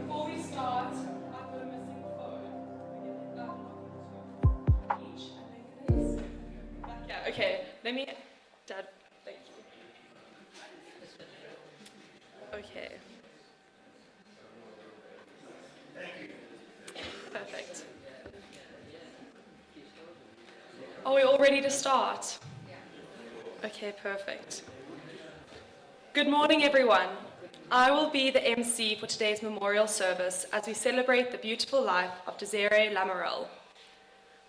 Before we start, I've got a missing phone. Each, I think it is. Yeah, okay. Let me. Dad, thank you. Okay. Perfect. Are we all ready to start? Okay, perfect. Good morning, everyone. I will be the MC for today's memorial service as we celebrate the beautiful life of Desiree Lamarelle.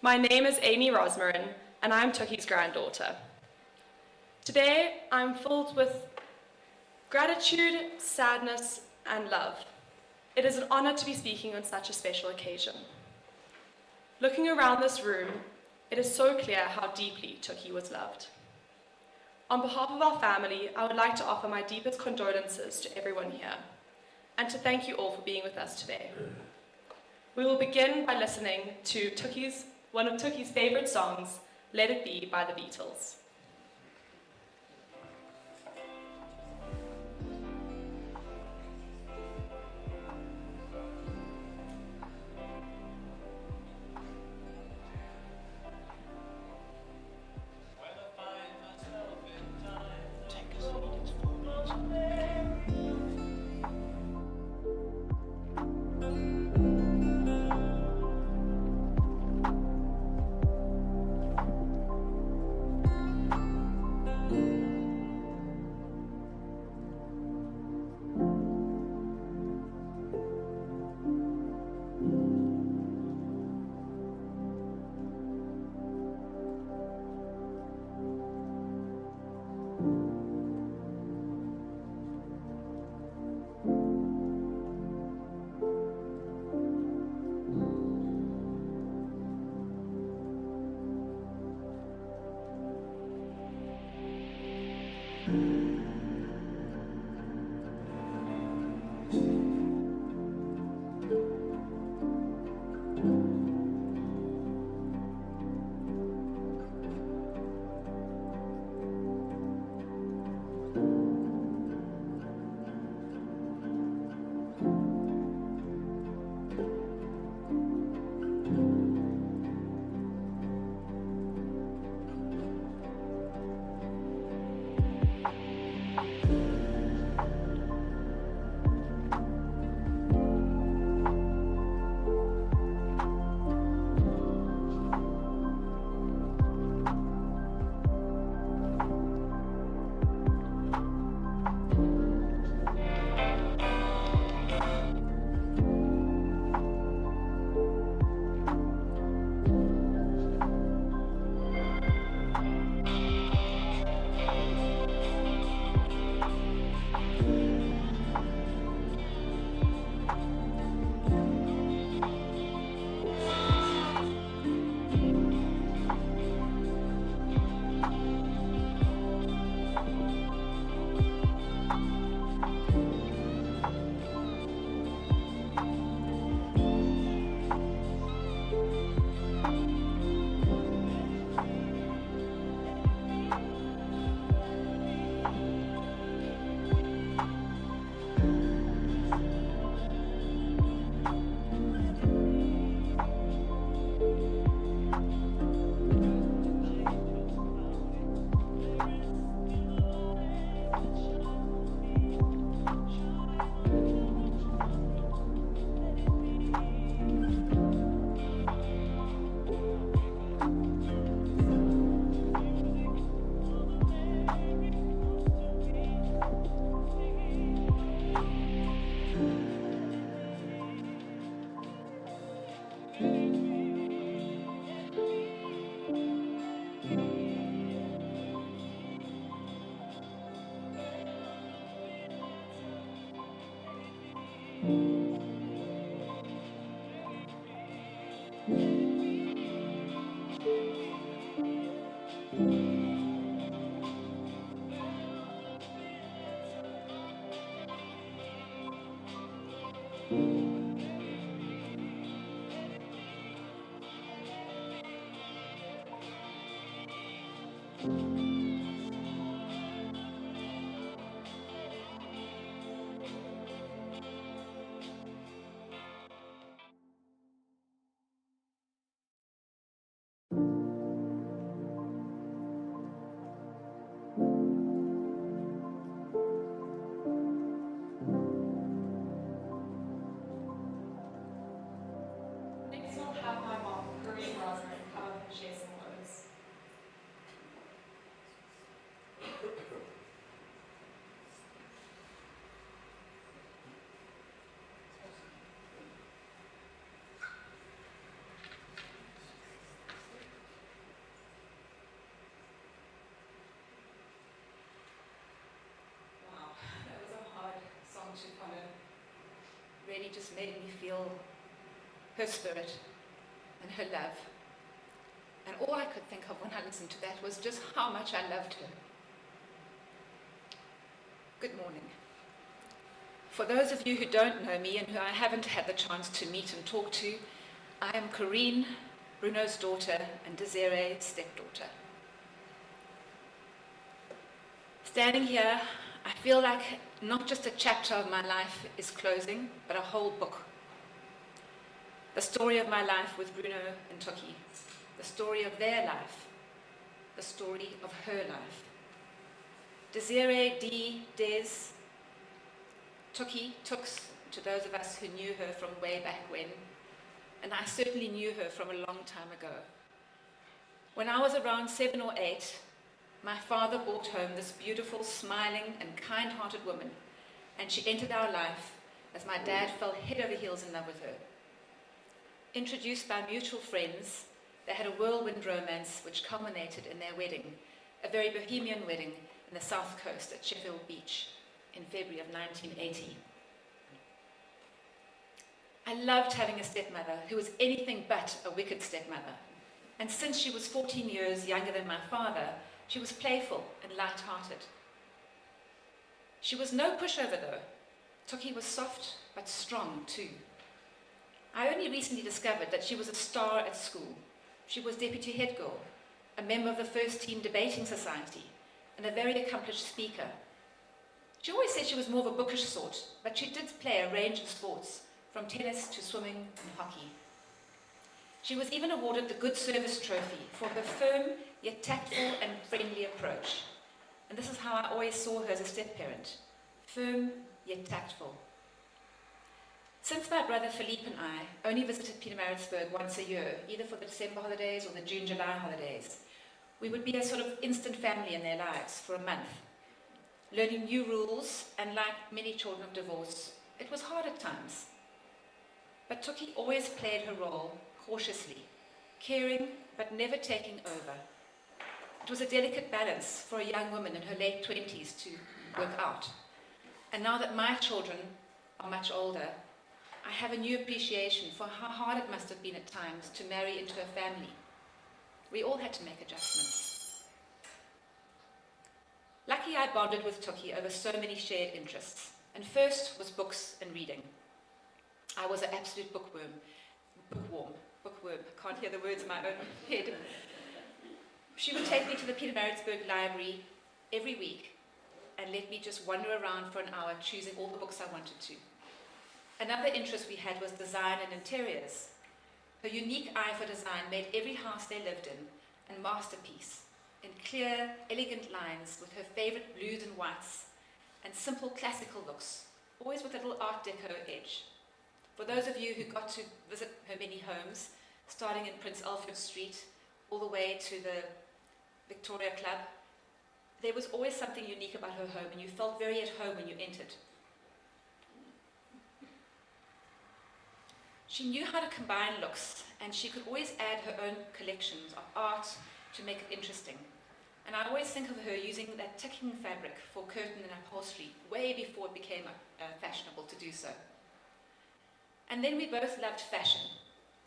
My name is Amy Rosmarin, and I'm Tuki's granddaughter. Today, I'm filled with gratitude, sadness, and love. It is an honor to be speaking on such a special occasion. Looking around this room, it is so clear how deeply Tuki was loved. On behalf of our family, I would like to offer my deepest condolences to everyone here, and to thank you all for being with us today. We will begin by listening to one of Tuki's favorite songs, Let It Be by the Beatles. Next I'll have my mom, Marie Rosemary, come up and share some words. Wow, that was a hard song to follow. Really just made me feel her spirit and her love. And all I could think of when I listened to that was just how much I loved her. Good morning. For those of you who don't know me and who I haven't had the chance to meet and talk to, I am Corinne, Bruno's daughter, and Desiree's stepdaughter. Standing here, I feel like not just a chapter of my life is closing, but a whole book. The story of my life with Bruno and Toki, the story of their life, the story of her life. Desiree, Dee, Des, Toki, Tux, to those of us who knew her from way back when, and I certainly knew her from a long time ago. When I was around 7 or 8, my father brought home this beautiful, smiling and kind-hearted woman, and she entered our life as my dad fell head over heels in love with her. Introduced by mutual friends, they had a whirlwind romance which culminated in their wedding, a very bohemian wedding in the south coast at Sheffield Beach in February of 1980. I loved having a stepmother who was anything but a wicked stepmother. And since she was 14 years younger than my father, she was playful and light-hearted. She was no pushover though. Toki was soft but strong too. I only recently discovered that she was a star at school. She was deputy head girl, a member of the first team debating society, and a very accomplished speaker. She always said she was more of a bookish sort, but she did play a range of sports, from tennis to swimming and hockey. She was even awarded the Good Service Trophy for her firm yet tactful and friendly approach. And this is how I always saw her as a step-parent, firm yet tactful. Since my brother Philippe and I only visited Pietermaritzburg once a year, either for the December holidays or the June-July holidays, we would be a sort of instant family in their lives for a month, learning new rules, and like many children of divorce, it was hard at times. But Toki always played her role cautiously, caring but never taking over. It was a delicate balance for a young woman in her late 20s to work out. And now that my children are much older, I have a new appreciation for how hard it must have been at times to marry into a family. We all had to make adjustments. Lucky I bonded with Toki over so many shared interests, and first was books and reading. I was an absolute bookworm, can't hear the words in my own head. She would take me to the Pietermaritzburg library every week and let me just wander around for an hour choosing all the books I wanted to. Another interest we had was design and interiors. Her unique eye for design made every house they lived in a masterpiece, in clear, elegant lines with her favorite blues and whites and simple classical looks, always with a little Art Deco edge. For those of you who got to visit her many homes, starting in Prince Alfred Street all the way to the Victoria Club, there was always something unique about her home, and you felt very at home when you entered. She knew how to combine looks, and she could always add her own collections of art to make it interesting. And I always think of her using that ticking fabric for curtain and upholstery way before it became fashionable to do so. And then we both loved fashion.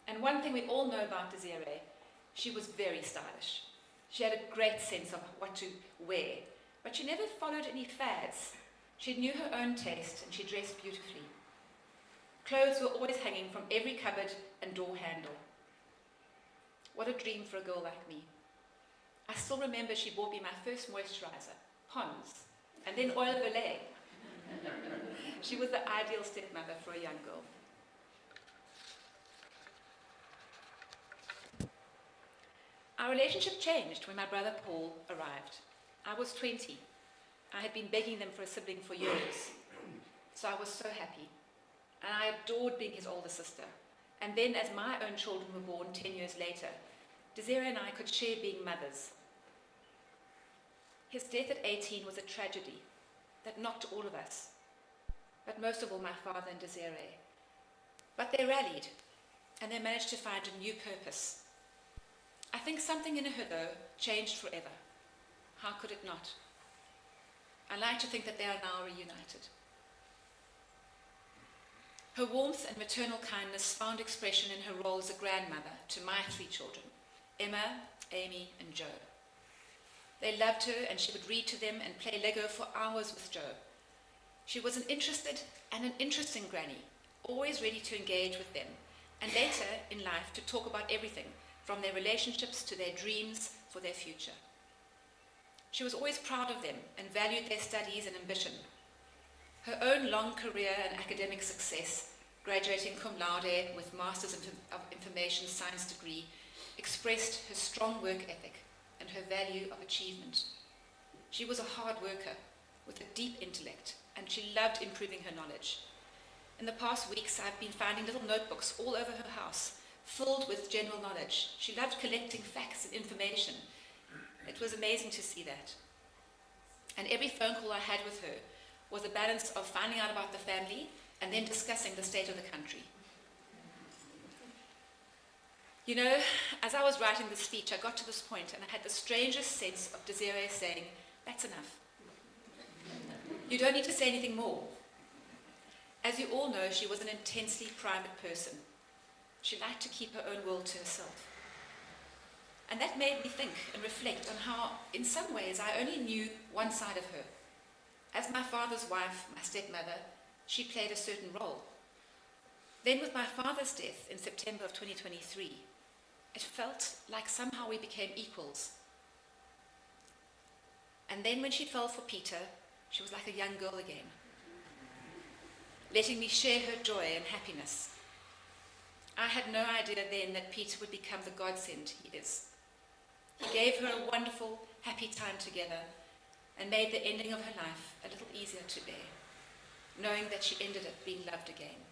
And one thing we all know about Desiree, she was very stylish. She had a great sense of what to wear, but she never followed any fads. She knew her own taste and she dressed beautifully. Clothes were always hanging from every cupboard and door handle. What a dream for a girl like me. I still remember she bought me my first moisturizer, Pond's, and then Oil of Olay. She was the ideal stepmother for a young girl. Our relationship changed when my brother Paul arrived. I was 20. I had been begging them for a sibling for years, so I was so happy. And I adored being his older sister. And then, as my own children were born 10 years later, Desiree and I could share being mothers. His death at 18 was a tragedy that knocked all of us, but most of all my father and Desiree. But they rallied, and they managed to find a new purpose. I think something in her, though, changed forever. How could it not? I like to think that they are now reunited. Her warmth and maternal kindness found expression in her role as a grandmother to my 3 children, Emma, Amy, and Joe. They loved her, and she would read to them and play Lego for hours with Joe. She was an interested and an interesting granny, always ready to engage with them, and later in life to talk about everything, from their relationships to their dreams for their future. She was always proud of them and valued their studies and ambition. Her own long career and academic success, graduating cum laude with Masters of Information Science degree, expressed her strong work ethic and her value of achievement. She was a hard worker with a deep intellect, and she loved improving her knowledge. In the past weeks, I've been finding little notebooks all over her house, filled with general knowledge. She loved collecting facts and information. It was amazing to see that. And every phone call I had with her was a balance of finding out about the family and then discussing the state of the country. You know, as I was writing this speech, I got to this point and I had the strangest sense of Desiree saying, "That's enough. You don't need to say anything more." As you all know, she was an intensely private person. She liked to keep her own world to herself. And that made me think and reflect on how, in some ways, I only knew one side of her. As my father's wife, my stepmother, she played a certain role. Then with my father's death in September of 2023, it felt like somehow we became equals. And then when she fell for Peter, she was like a young girl again, letting me share her joy and happiness. I had no idea then that Peter would become the godsend he is. He gave her a wonderful, happy time together and made the ending of her life a little easier to bear, knowing that she ended it being loved again.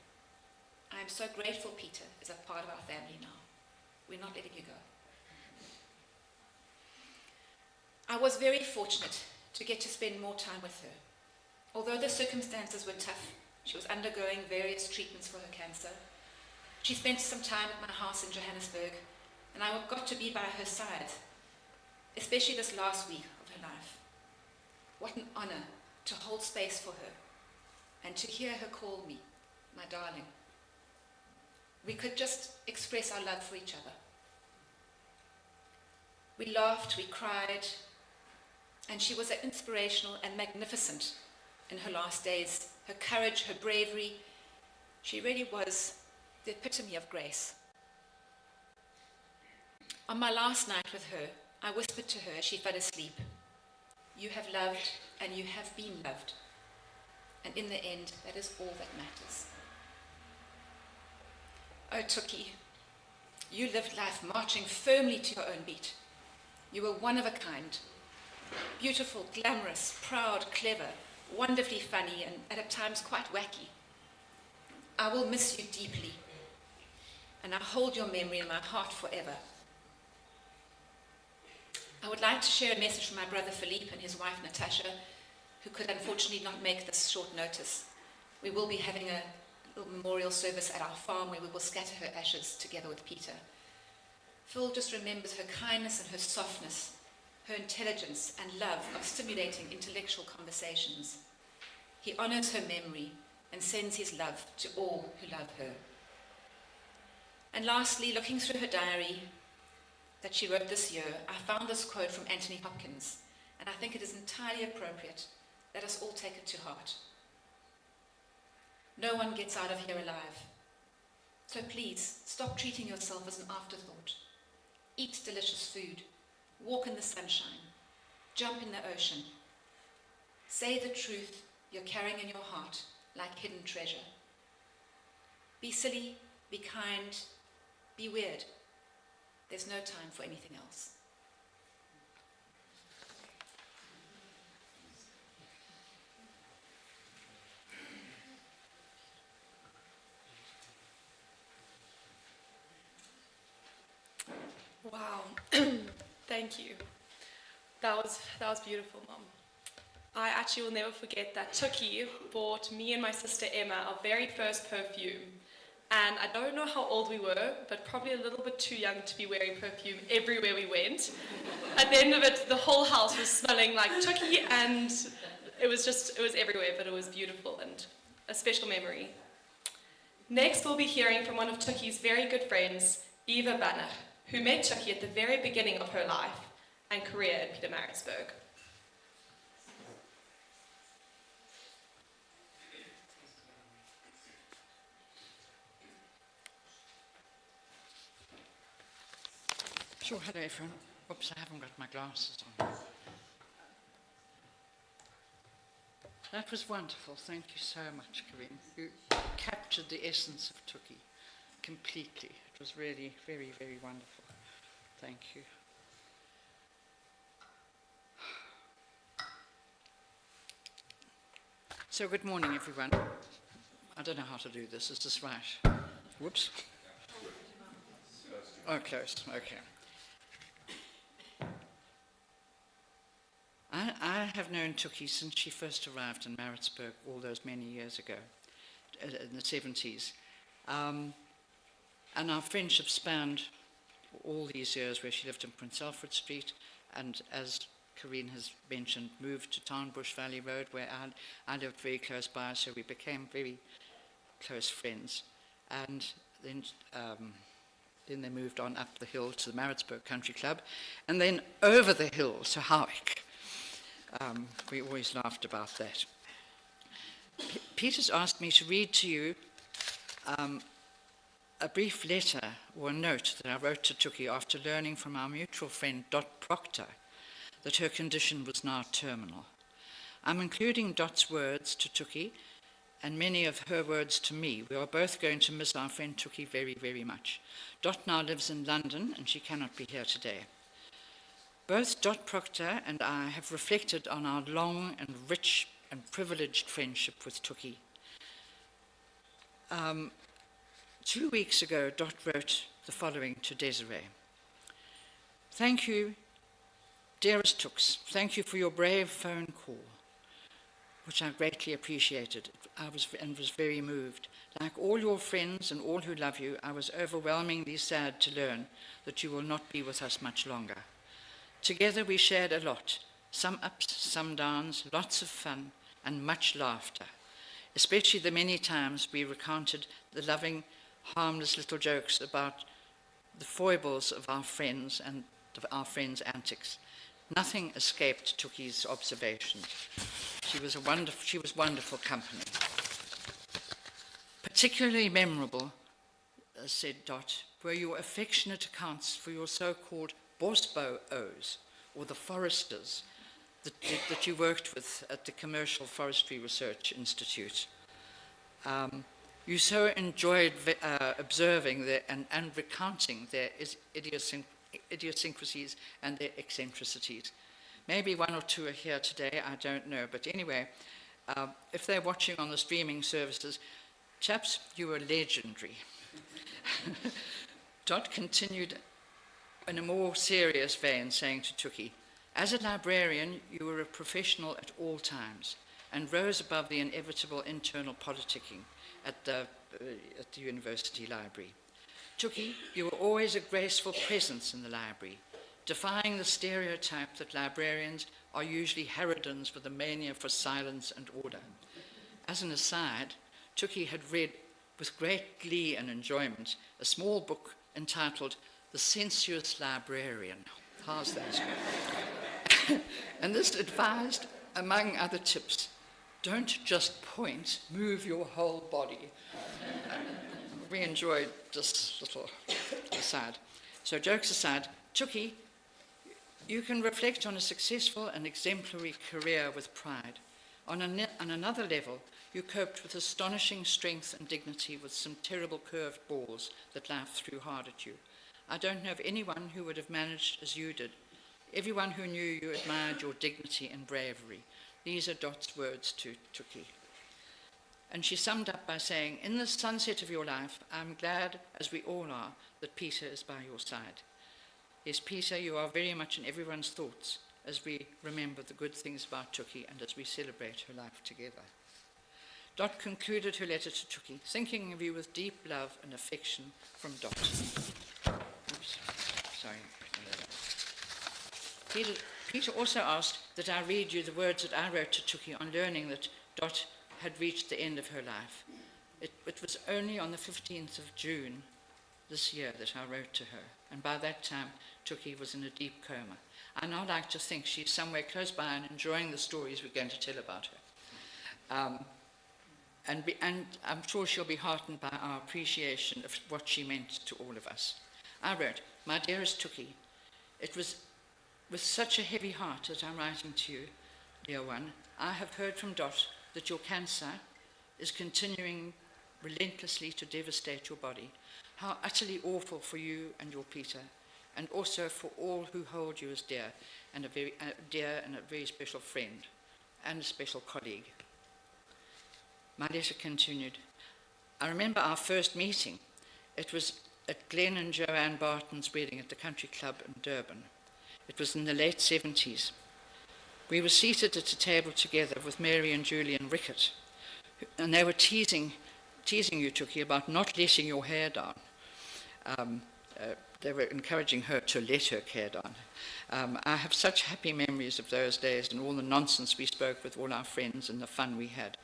I am so grateful Peter is a part of our family now. We're not letting you go. I was very fortunate to get to spend more time with her. Although the circumstances were tough, she was undergoing various treatments for her cancer. She spent some time at my house in Johannesburg, and I got to be by her side, especially this last week of her life. What an honor to hold space for her and to hear her call me, my darling. We could just express our love for each other. We laughed, we cried, and she was inspirational and magnificent in her last days. Her courage, her bravery, she really was the epitome of grace. On my last night with her, I whispered to her as she fell asleep, "You have loved and you have been loved. And in the end, that is all that matters." Oh, Tuki, you lived life marching firmly to your own beat. You were one of a kind. Beautiful, glamorous, proud, clever, wonderfully funny, and at times quite wacky. I will miss you deeply, and I hold your memory in my heart forever. I would like to share a message from my brother Philippe and his wife Natasha, who could unfortunately not make this short notice. We will be having a little memorial service at our farm where we will scatter her ashes together with Peter. Phil just remembers her kindness and her softness, her intelligence and love of stimulating intellectual conversations. He honors her memory and sends his love to all who love her. And lastly, looking through her diary that she wrote this year, I found this quote from Anthony Hopkins, and I think it is entirely appropriate. Let us all take it to heart. No one gets out of here alive. So please, stop treating yourself as an afterthought. Eat delicious food. Walk in the sunshine. Jump in the ocean. Say the truth you're carrying in your heart like hidden treasure. Be silly, be kind, be weird. There's no time for anything else. Wow, thank you. That was beautiful, Mum. I actually will never forget that Tookie bought me and my sister Emma our very first perfume. And I don't know how old we were, but probably a little bit too young to be wearing perfume everywhere we went. At the end of it, the whole house was smelling like Tookie, and it was everywhere, but it was beautiful and a special memory. Next, we'll be hearing from one of Tookie's very good friends, Eva Banner, who met Tookie at the very beginning of her life and career at Pietermaritzburg. Sure, hello everyone. Oops, I haven't got my glasses on. That was wonderful. Thank you so much, Corinne. You captured the essence of Tookie completely. It was really very, very wonderful. Thank you. So good morning, everyone. I don't know how to do this. Is this right? Whoops. Oh, close. Okay. I have known Tookie since she first arrived in Maritzburg all those many years ago, in the 70s. And our friendship spanned all these years where she lived in Prince Alfred Street and, as Corinne has mentioned, moved to Townbush Valley Road, where I lived very close by, so we became very close friends. And then they moved on up the hill to the Maritzburg Country Club, and then over the hill to Howick. We always laughed about that. Peter's asked me to read to you a brief letter or a note that I wrote to Tookie after learning from our mutual friend Dot Proctor that her condition was now terminal. I'm including Dot's words to Tookie and many of her words to me. We are both going to miss our friend Tookie very, very much. Dot now lives in London and she cannot be here today. Both Dot Proctor and I have reflected on our long and rich and privileged friendship with Tookie. 2 weeks ago, Dot wrote the following to Desiree. Thank you, dearest Tooks. Thank you for your brave phone call, which I greatly appreciated. I was very moved. Like all your friends and all who love you, I was overwhelmingly sad to learn that you will not be with us much longer. Together we shared a lot, some ups, some downs, lots of fun and much laughter, especially the many times we recounted the loving, harmless little jokes about the foibles of our friends and of our friends' antics. Nothing escaped Tookie's observation. She was wonderful company. Particularly memorable, said Dot, were your affectionate accounts for your so-called Bosbo-Os, or the foresters that you worked with at the Commercial Forestry Research Institute. You so enjoyed observing and recounting their idiosyncrasies and their eccentricities. Maybe one or two are here today, I don't know. But anyway, if they're watching on the streaming services, chaps, you were legendary. Dot continued in a more serious vein, saying to Tookie, as a librarian, you were a professional at all times and rose above the inevitable internal politicking at the university library. Tookie, you were always a graceful presence in the library, defying the stereotype that librarians are usually harridans with a mania for silence and order. As an aside, Tookie had read with great glee and enjoyment a small book entitled The Sensuous Librarian. How's that? And this advised, among other tips, don't just point, move your whole body. We enjoyed this little aside. So jokes aside, Tookie, you can reflect on a successful and exemplary career with pride. On another level, you coped with astonishing strength and dignity with some terrible curved balls that life threw hard at you. I don't know of anyone who would have managed as you did. Everyone who knew you admired your dignity and bravery. These are Dot's words to Tookie. And she summed up by saying, in the sunset of your life, I'm glad, as we all are, that Peter is by your side. Yes, Peter, you are very much in everyone's thoughts as we remember the good things about Tookie and as we celebrate her life together. Dot concluded her letter to Tookie, thinking of you with deep love and affection from Dot. Oops, sorry. Peter also asked that I read you the words that I wrote to Tookie on learning that Dot had reached the end of her life. It was only on the 15th of June this year that I wrote to her, and by that time Tookie was in a deep coma. I now like to think she's somewhere close by and enjoying the stories we're going to tell about her. And I'm sure she'll be heartened by our appreciation of what she meant to all of us. I wrote, my dearest Tookie, it was with such a heavy heart that I'm writing to you, dear one. I have heard from Dot that your cancer is continuing relentlessly to devastate your body. How utterly awful for you and your Peter, and also for all who hold you as dear and a very special friend and a special colleague. My letter continued. I remember our first meeting. It was at Glenn and Joanne Barton's wedding at the country club in Durban. It was in the late 70s. We were seated at a table together with Mary and Julian Rickett, and they were teasing you, Tookie, about not letting your hair down. They were encouraging her to let her hair down. I have such happy memories of those days and all the nonsense we spoke with all our friends and the fun we had.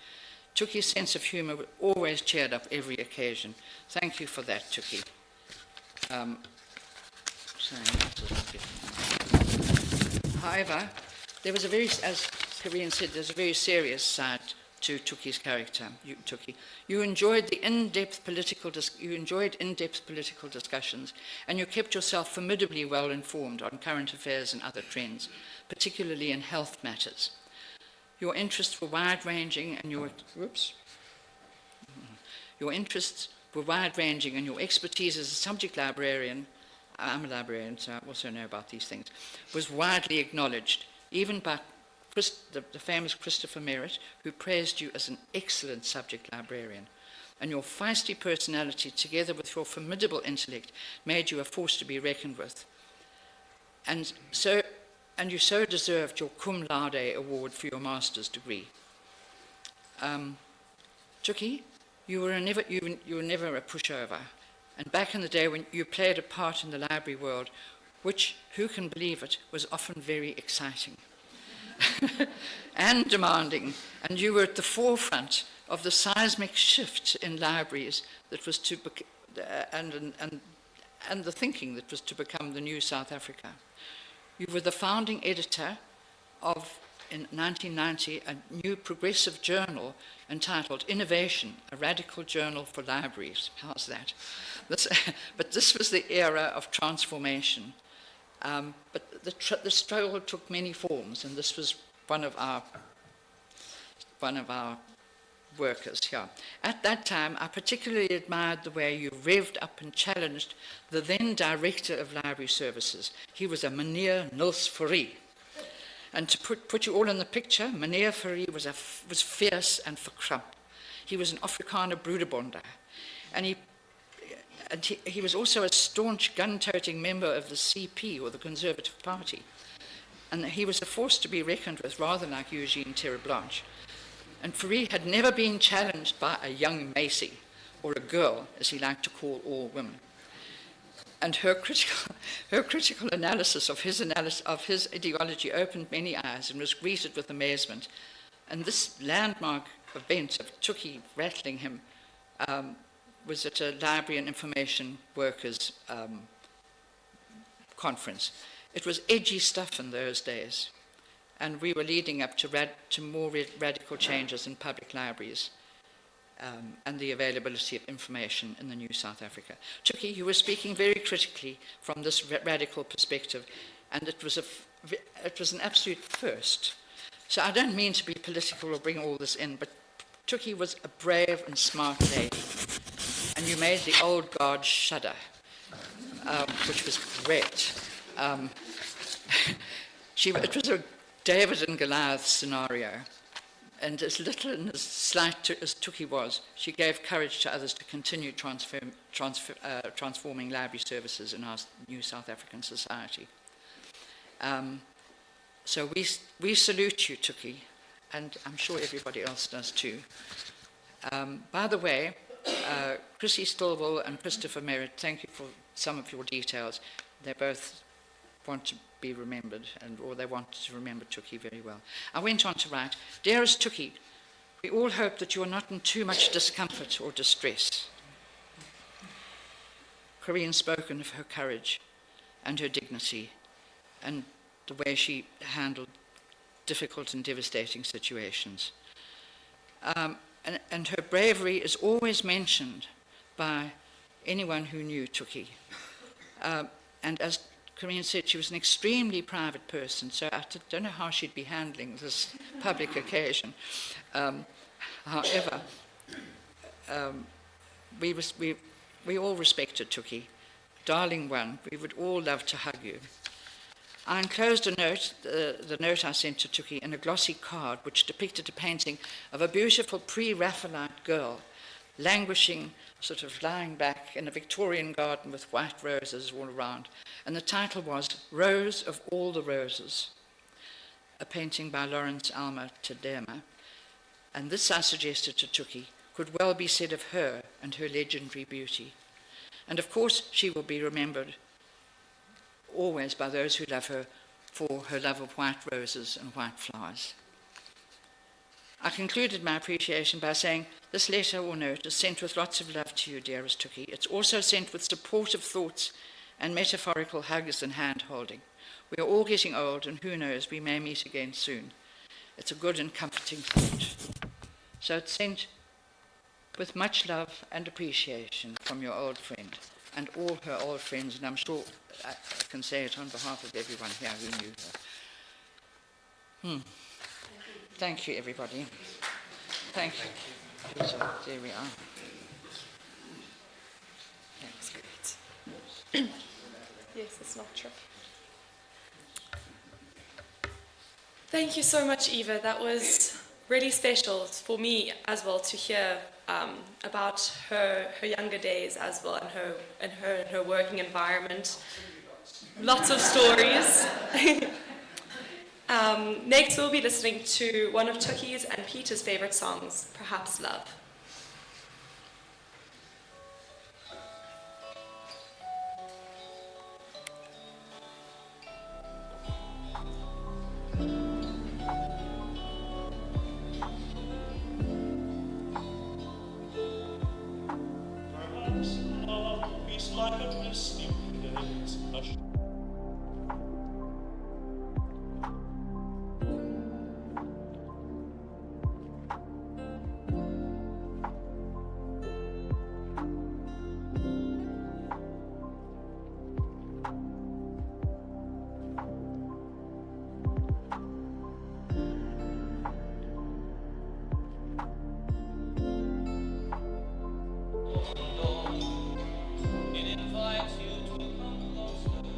Tookie's sense of humour always cheered up every occasion. Thank you for that, Tookie. However, there was as Corinne said, there's a very serious side to Tookie's character. Tookie, you enjoyed in-depth political discussions, and you kept yourself formidably well informed on current affairs and other trends, particularly in health matters. Your interests were wide-ranging, and your expertise as a subject librarian, I'm a librarian, so I also know about these things, was widely acknowledged, even by the famous Christopher Merritt, who praised you as an excellent subject librarian. And your feisty personality, together with your formidable intellect, made you a force to be reckoned with. And you so deserved your cum laude award for your master's degree. Tookie, you were never a pushover. And back in the day when you played a part in the library world, which, who can believe it, was often very exciting and demanding. And you were at the forefront of the seismic shift in libraries that was to and the thinking that was to become the new South Africa. You were the founding editor of, in 1990, a new progressive journal entitled Innovation, a radical journal for libraries. How's that? But this was the era of transformation. But the struggle took many forms, and this was one of our workers here. At that time, I particularly admired the way you revved up and challenged the then director of library services. He was a Meneer Nils Fourie. And to put you all in the picture, Meneer Fourie was fierce and verkramp. He was an Afrikaner broederbonder. And he was also a staunch gun-toting member of the CP, or the Conservative Party. And he was a force to be reckoned with, rather like Eugene Terreblanche. And Fourie had never been challenged by a young Macy, or a girl, as he liked to call all women. And her critical analysis of his ideology opened many eyes and was greeted with amazement. And this landmark event of Tookie rattling him was at a library and information workers conference. It was edgy stuff in those days, and we were leading up to more radical changes in public libraries and the availability of information in the new South Africa. Tuki, you were speaking very critically from this radical perspective, and it was an absolute first. So I don't mean to be political or bring all this in, but Tuki was a brave and smart lady, and you made the old guard shudder, which was great. It was a David and Goliath scenario, and as little and as slight as Tuki was, she gave courage to others to continue transforming library services in our new South African society. So we salute you, Tuki, and I'm sure everybody else does too. By the way, Chrissy Stillwell and Christopher Merritt, thank you for some of your details. They both want to be remembered, or they want to remember Tuki very well. I went on to write, "Dearest Tuki, we all hope that you are not in too much discomfort or distress." Corinne spoken of her courage and her dignity and the way she handled difficult and devastating situations. And her bravery is always mentioned by anyone who knew Tuki. And as Corinne said, she was an extremely private person, so I don't know how she'd be handling this public occasion. However, we all respected Tuki. Darling one, we would all love to hug you. I enclosed a note, the note I sent to Tuki, in a glossy card which depicted a painting of a beautiful pre-Raphaelite girl languishing, sort of lying back in a Victorian garden with white roses all around. And the title was Rose of All the Roses, a painting by Lawrence Alma Tadema. And this, I suggested to Tuki, could well be said of her and her legendary beauty. And of course, she will be remembered always by those who love her for her love of white roses and white flowers. I concluded my appreciation by saying, this letter or note is sent with lots of love to you, dearest Tuki. It's also sent with supportive thoughts and metaphorical hugs and hand-holding. We are all getting old, and who knows, we may meet again soon. It's a good and comforting thought. So it's sent with much love and appreciation from your old friend and all her old friends, and I'm sure I can say it on behalf of everyone here who knew her. Thank you, everybody. Thank you. So, there we are. That's great. Yes, it's not true. Thank you so much, Eva. That was really special for me as well to hear about her younger days as well, and her working environment. Lots of stories. Next, we'll be listening to one of Tuki's and Peter's favorite songs, Perhaps Love. Perhaps love is like a misty days, it invites you to come closer.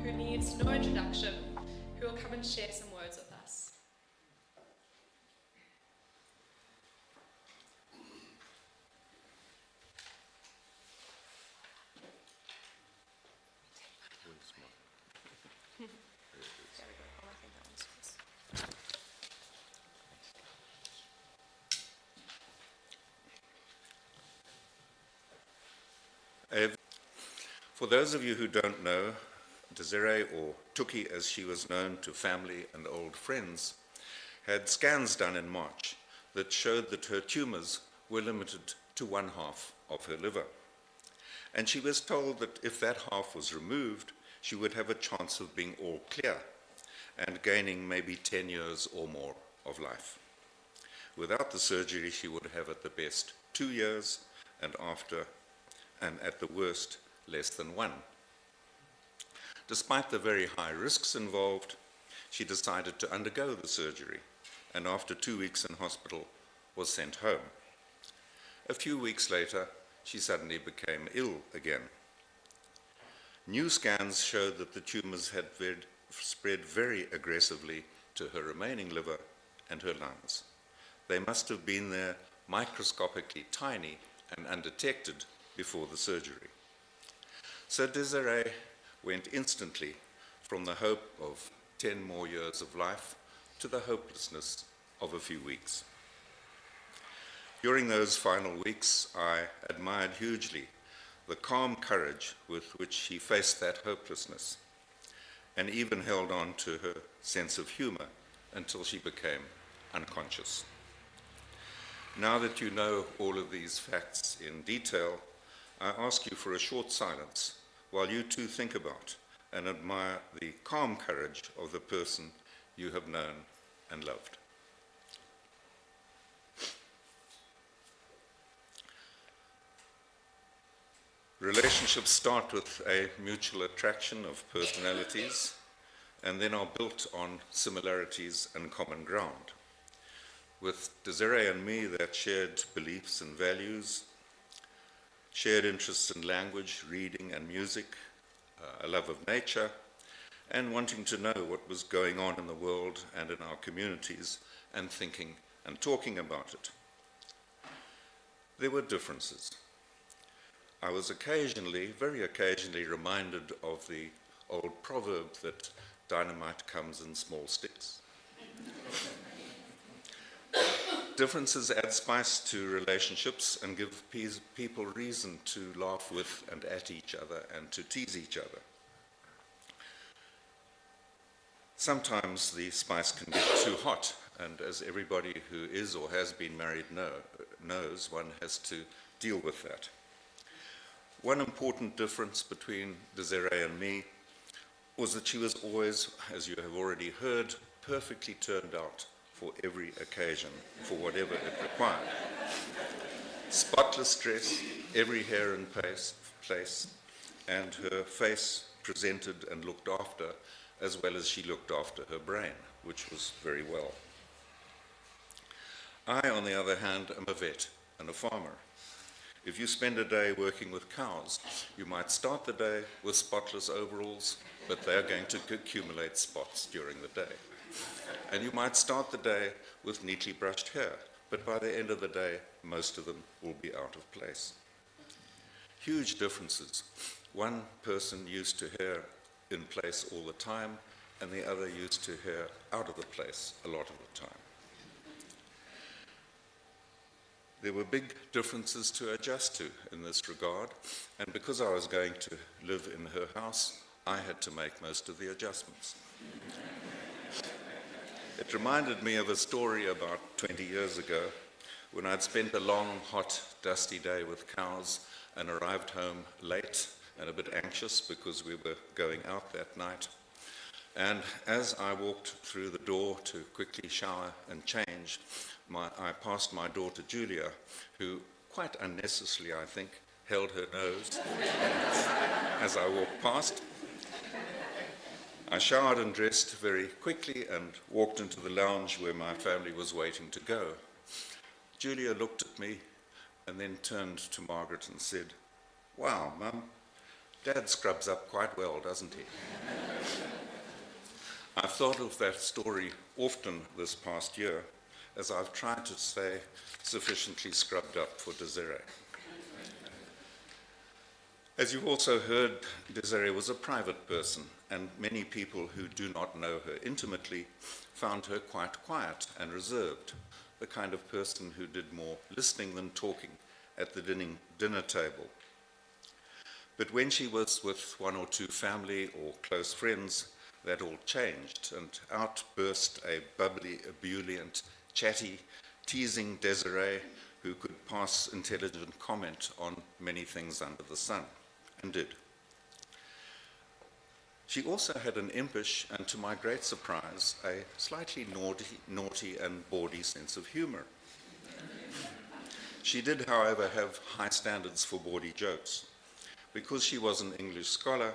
who needs no introduction, who will come and share some words with us. For those of you who don't know, Desiree, or Tuki as she was known to family and old friends, had scans done in March that showed that her tumours were limited to one half of her liver. And she was told that if that half was removed, she would have a chance of being all clear and gaining maybe 10 years or more of life. Without the surgery, she would have at the best 2 years, and at the worst, less than 1. Despite the very high risks involved, she decided to undergo the surgery, and after 2 weeks in hospital, was sent home. A few weeks later, she suddenly became ill again. New scans showed that the tumours had spread very aggressively to her remaining liver and her lungs. They must have been there microscopically tiny and undetected before the surgery. So Desiree went instantly from the hope of 10 more years of life to the hopelessness of a few weeks. During those final weeks, I admired hugely the calm courage with which she faced that hopelessness, and even held on to her sense of humor until she became unconscious. Now that you know all of these facts in detail, I ask you for a short silence while you too think about and admire the calm courage of the person you have known and loved. Relationships start with a mutual attraction of personalities and then are built on similarities and common ground. With Desiree and me, that shared beliefs and values, shared interests in language, reading and music, a love of nature, and wanting to know what was going on in the world and in our communities, and thinking and talking about it. There were differences. I was very occasionally reminded of the old proverb that dynamite comes in small sticks. Differences add spice to relationships and give people reason to laugh with and at each other and to tease each other. Sometimes the spice can get too hot, and as everybody who is or has been married knows, one has to deal with that. One important difference between Desiree and me was that she was always, as you have already heard, perfectly turned out for every occasion, for whatever it required. Spotless dress, every hair in place, and her face presented and looked after, as well as she looked after her brain, which was very well. I, on the other hand, am a vet and a farmer. If you spend a day working with cows, you might start the day with spotless overalls, but they're going to accumulate spots during the day. And you might start the day with neatly brushed hair, but by the end of the day, most of them will be out of place. Huge differences. One person used to hair in place all the time, and the other used to hair out of the place a lot of the time. There were big differences to adjust to in this regard, and because I was going to live in her house, I had to make most of the adjustments. It reminded me of a story about 20 years ago when I'd spent a long, hot, dusty day with cows and arrived home late and a bit anxious because we were going out that night. And as I walked through the door to quickly shower and change, I passed my daughter Julia, who, quite unnecessarily, I think, held her nose as I walked past. I showered and dressed very quickly and walked into the lounge where my family was waiting to go. Julia looked at me and then turned to Margaret and said, "Wow, Mum, Dad scrubs up quite well, doesn't he? I've thought of that story often this past year as I've tried to stay sufficiently scrubbed up for Desiree. As you've also heard, Desiree was a private person, and many people who do not know her intimately found her quite quiet and reserved, the kind of person who did more listening than talking at the dinner table. But when she was with one or two family or close friends, that all changed, and out burst a bubbly, ebullient, chatty, teasing Desiree who could pass intelligent comment on many things under the sun, and did. She also had an impish, and to my great surprise, a slightly naughty and bawdy sense of humor. She did, however, have high standards for bawdy jokes. Because she was an English scholar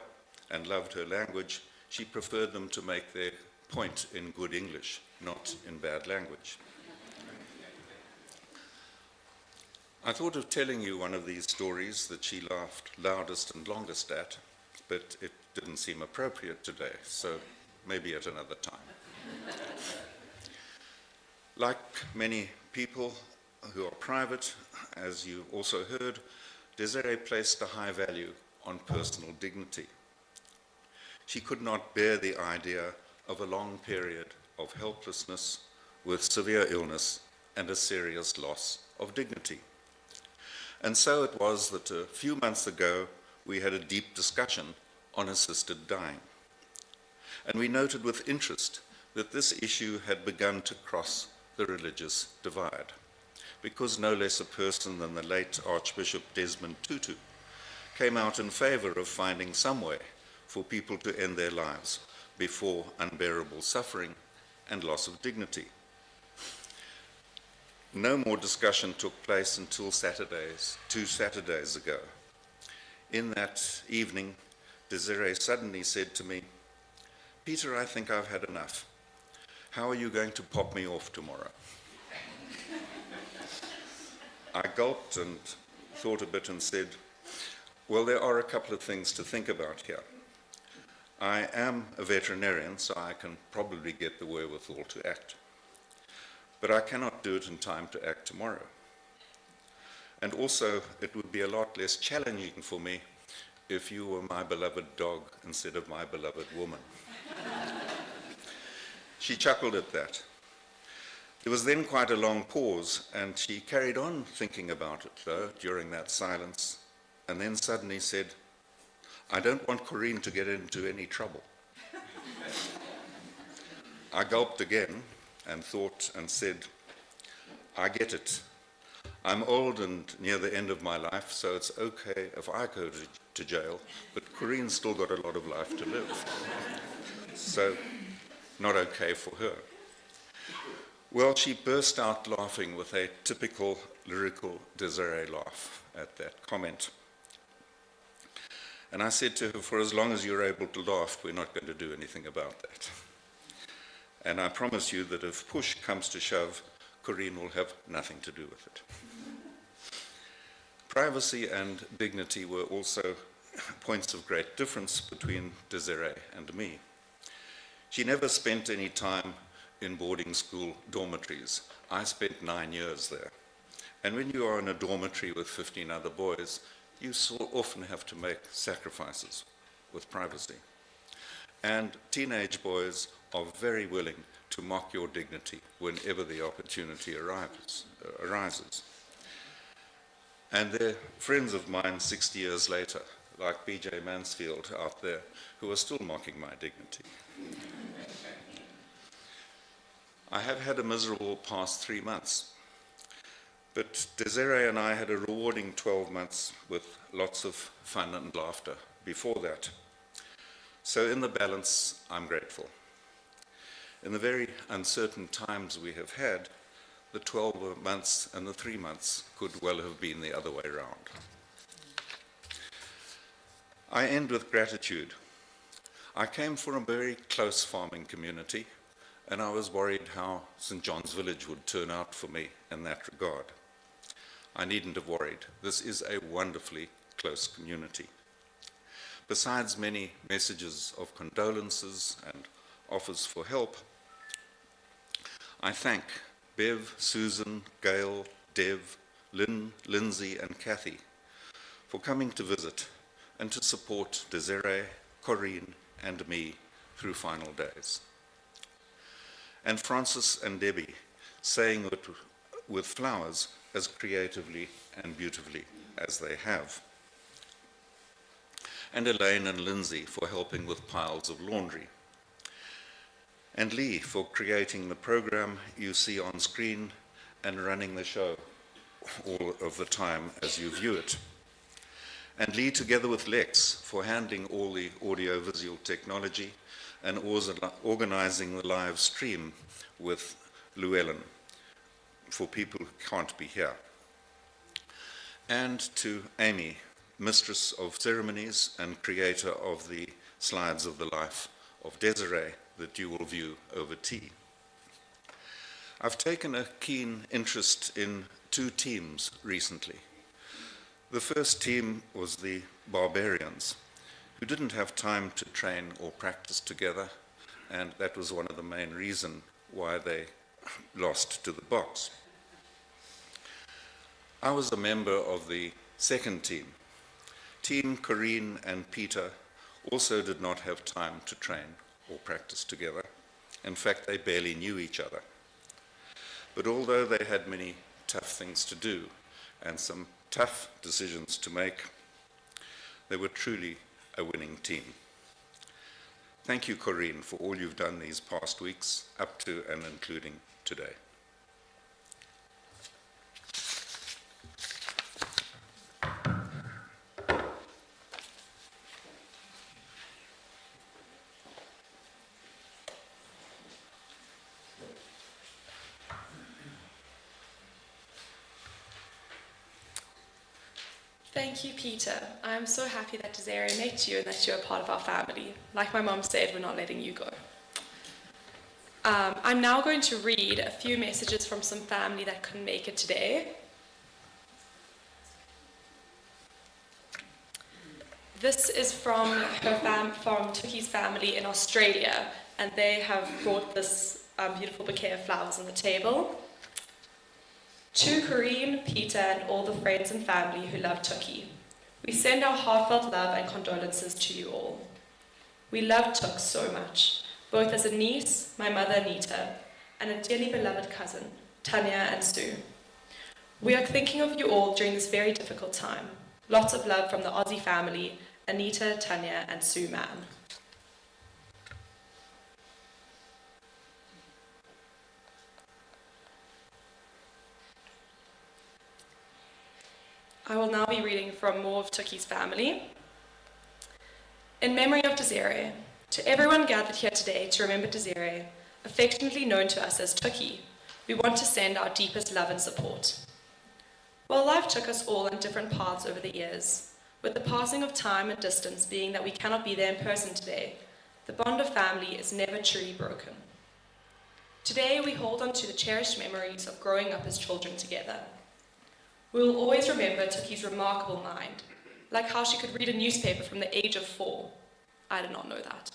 and loved her language, she preferred them to make their point in good English, not in bad language. I thought of telling you one of these stories that she laughed loudest and longest at, but it didn't seem appropriate today, so maybe at another time. Like many people who are private, as you also heard, Desiree placed a high value on personal dignity. She could not bear the idea of a long period of helplessness with severe illness and a serious loss of dignity. And so it was that a few months ago we had a deep discussion on assisted dying. And we noted with interest that this issue had begun to cross the religious divide, because no less a person than the late Archbishop Desmond Tutu came out in favor of finding some way for people to end their lives before unbearable suffering and loss of dignity. No more discussion took place until two Saturdays ago. In that evening, Desiree suddenly said to me, "Peter, I think I've had enough. How are you going to pop me off tomorrow?" I gulped and thought a bit and said, "Well, there are a couple of things to think about here. I am a veterinarian, so I can probably get the wherewithal to act. But I cannot do it in time to act tomorrow. And also, it would be a lot less challenging for me if you were my beloved dog instead of my beloved woman." She chuckled at that. There was then quite a long pause, and she carried on thinking about it, though, during that silence, and then suddenly said, "I don't want Corinne to get into any trouble." I gulped again and thought and said, "I get it. I'm old and near the end of my life, so it's okay if I go to jail, but Corinne's still got a lot of life to live. So, not okay for her." Well, she burst out laughing with a typical lyrical Desiree laugh at that comment. And I said to her, "For as long as you're able to laugh, we're not going to do anything about that. And I promise you that if push comes to shove, Corinne will have nothing to do with it." Privacy and dignity were also points of great difference between Desiree and me. She never spent any time in boarding school dormitories. I spent 9 years there. And when you are in a dormitory with 15 other boys, you so often have to make sacrifices with privacy. And teenage boys are very willing to mock your dignity whenever the opportunity arises. And they're friends of mine 60 years later, like B.J. Mansfield out there, who are still mocking my dignity. I have had a miserable past 3 months, but Desiree and I had a rewarding 12 months with lots of fun and laughter before that. So in the balance, I'm grateful. In the very uncertain times we have had, the 12 months and the 3 months could well have been the other way around. I end with gratitude. I came from a very close farming community, and I was worried how St. John's Village would turn out for me in that regard. I needn't have worried. This is a wonderfully close community. besides many messages of condolences and offers for help, I thank Bev, Susan, Gail, Dev, Lynn, Lindsay, and Kathy for coming to visit and to support Desiree, Corinne, and me through final days. And Francis and Debbie saying it with flowers as creatively and beautifully as they have. And Elaine and Lindsay for helping with piles of laundry. And Lee for creating the program you see on screen and running the show all of the time as you view it. And Lee, together with Lex, for handling all the audio-visual technology and organizing the live stream with Llewellyn for people who can't be here. And to Amy, mistress of ceremonies and creator of the slides of the life of Desiree that you will view over tea. I've taken a keen interest in two teams recently. The first team was the Barbarians, who didn't have time to train or practice together, and that was one of the main reasons why they lost to the Boks. I was a member of the second team. Team Corinne and Peter also did not have time to train or practice together. In fact, they barely knew each other. But although they had many tough things to do and some tough decisions to make, they were truly a winning team. Thank you, Corinne, for all you've done these past weeks, up to and including today. Thank you, Peter. I'm so happy that Desiree met you and that you're a part of our family. Like my mom said, we're not letting you go. I'm now going to read a few messages from some family that couldn't make it today. This is from from Tuki's family in Australia, and they have brought this beautiful bouquet of flowers on the table. To Corinne, Peter, and all the friends and family who love Tuki, we send our heartfelt love and condolences to you all. We love Tuk so much, both as a niece, my mother Anita, and a dearly beloved cousin, Tanya and Sue. We are thinking of you all during this very difficult time. Lots of love from the Aussie family, Anita, Tanya, and Sue Mann. I will now be reading from more of Tuki's family. In memory of Desiree, to everyone gathered here today to remember Desiree, affectionately known to us as Tuki, we want to send our deepest love and support. While life took us all on different paths over the years, with the passing of time and distance being that we cannot be there in person today, the bond of family is never truly broken. Today we hold on to the cherished memories of growing up as children together. We will always remember Tuki's remarkable mind, like how she could read a newspaper from the age of 4. I did not know that.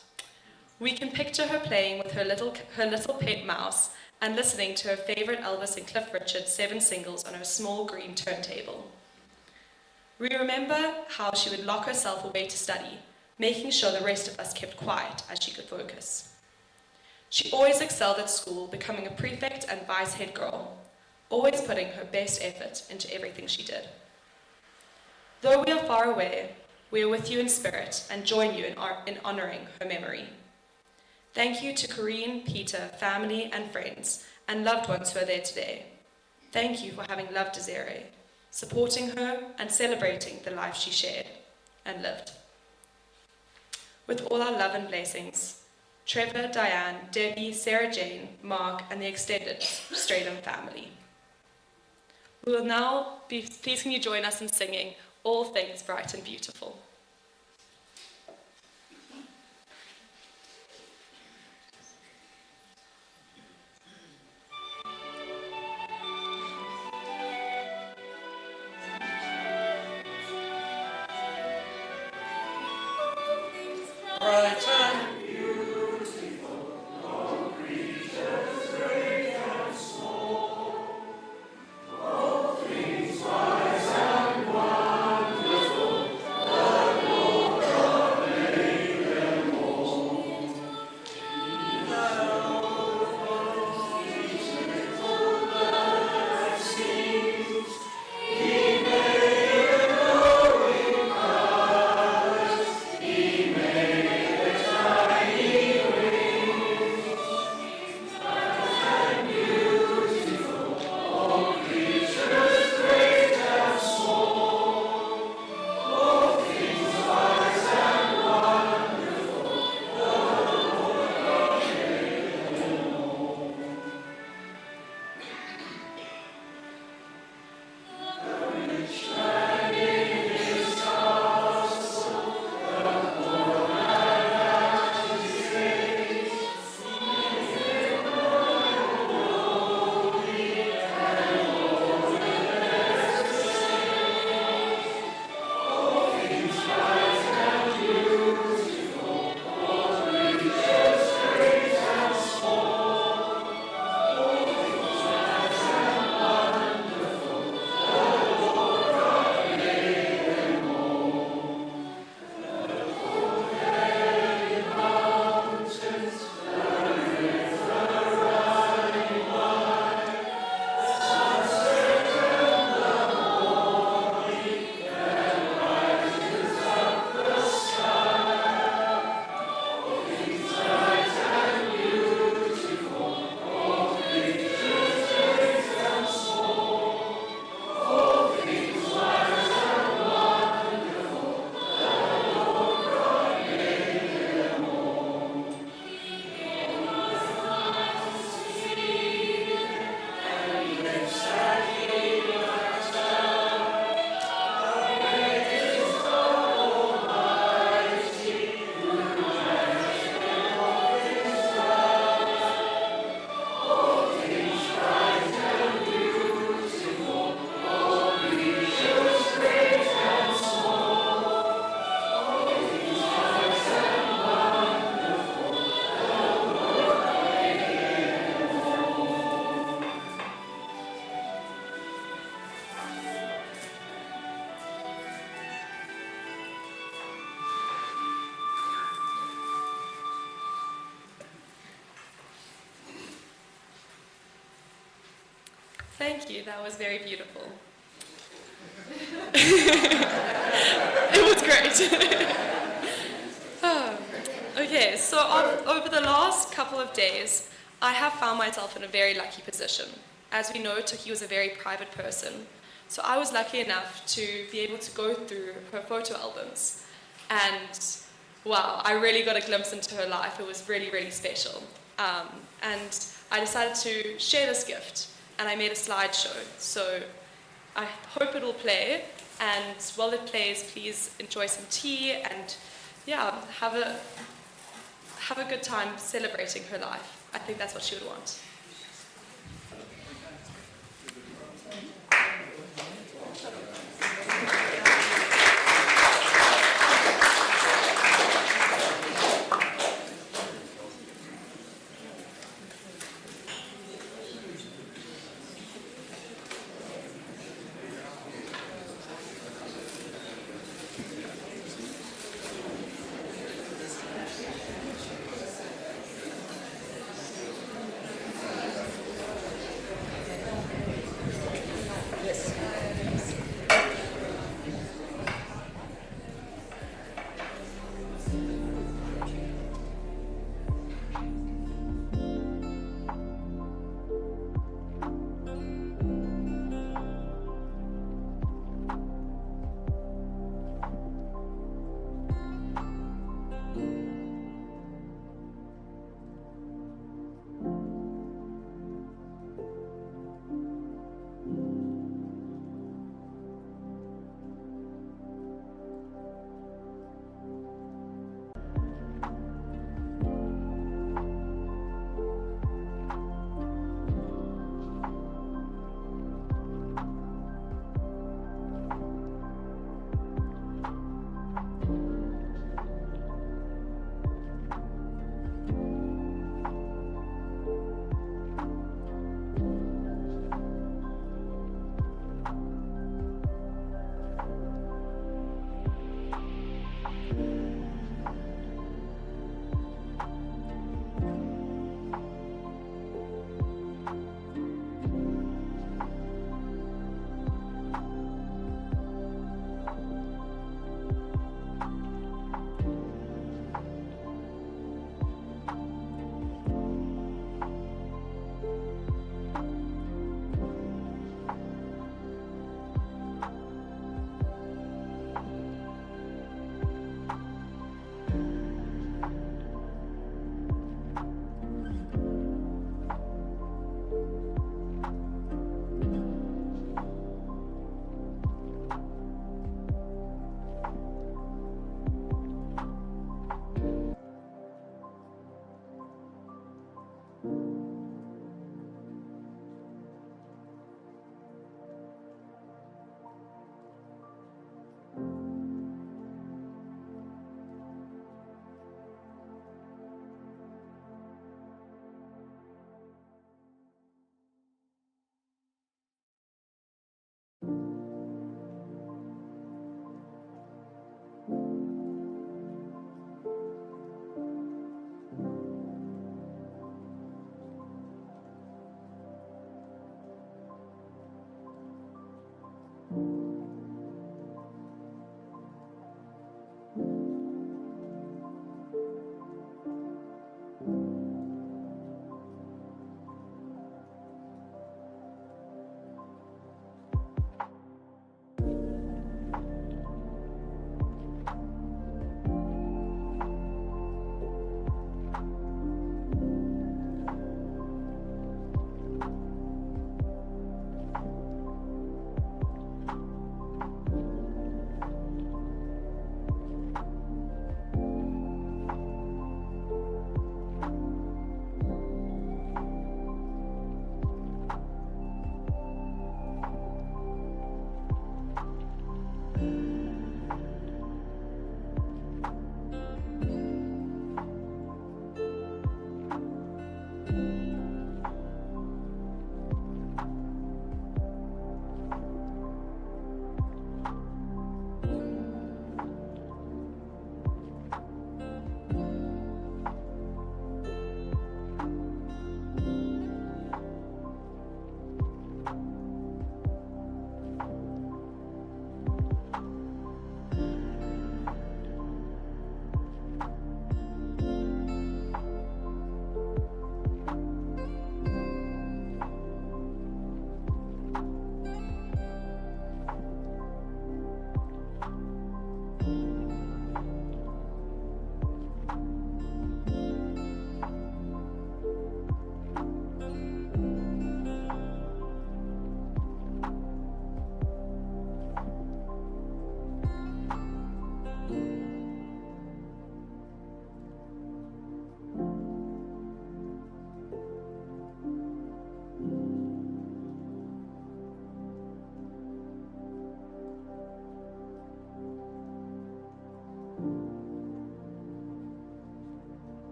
We can picture her playing with her little pet mouse and listening to her favorite Elvis and Cliff Richard 7 singles on her small green turntable. We remember how she would lock herself away to study, making sure the rest of us kept quiet as she could focus. She always excelled at school, becoming a prefect and vice head girl, always putting her best effort into everything she did. Though we are far away, we are with you in spirit and join you in honoring her memory. Thank you to Corinne, Peter, family and friends, and loved ones who are there today. Thank you for having loved Desiree, supporting her and celebrating the life she shared and lived. With all our love and blessings, Trevor, Diane, Debbie, Sarah Jane, Mark, and the extended Stratham family. We will now please can you join us in singing All Things Bright and Beautiful. bright and Thank you, that was very beautiful. It was great. Oh, okay, so over the last couple of days, I have found myself in a very lucky position. As we know, Tuki was a very private person, so I was lucky enough to be able to go through her photo albums. And wow, I really got a glimpse into her life. It was really, really special. And I decided to share this gift, and I made a slideshow. So I hope it will play, and while it plays, please enjoy some tea and have a good time celebrating her life. I think that's what she would want.